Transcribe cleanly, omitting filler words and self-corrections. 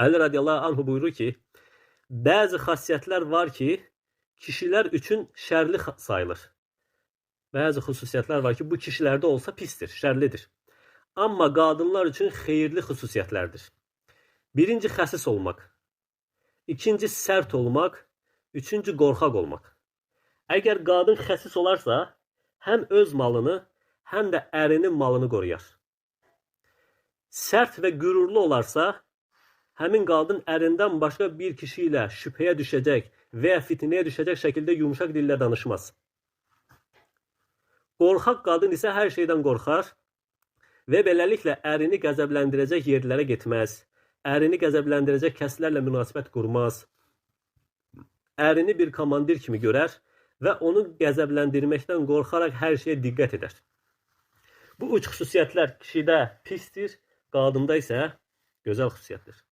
Əli radiyallahu anhu buyurur ki, bəzi xassiyyətlər var ki, kişilər üçün şərli sayılır. Bəzi xüsusiyyətlər var ki, bu kişilərdə olsa pisdir, şərlidir. Amma qadınlar üçün xeyirli xüsusiyyətlərdir. Birinci, xəsis olmaq. İkinci, sərt olmaq. Üçüncü, qorxaq olmaq. Əgər qadın xəsis olarsa, həm öz malını, həm də ərinin malını qoruyar. Sərt və qürurlu olarsa, həmin qadın ərindən başqa bir kişi ilə şübhəyə düşəcək və ya fitnəyə düşəcək şəkildə yumuşaq dillə danışmaz. Qorxaq qadın isə hər şeydən qorxar və beləliklə ərini qəzəbləndirəcək yerlərə getməz, ərini qəzəbləndirəcək kəslərlə münasibət qurmaz, ərini bir komandir kimi görər və onu qəzəbləndirməkdən qorxaraq hər şeyə diqqət edər. Bu üç xüsusiyyətlər kişidə pisdir, qadında isə gözəl xüsusiyyətdir.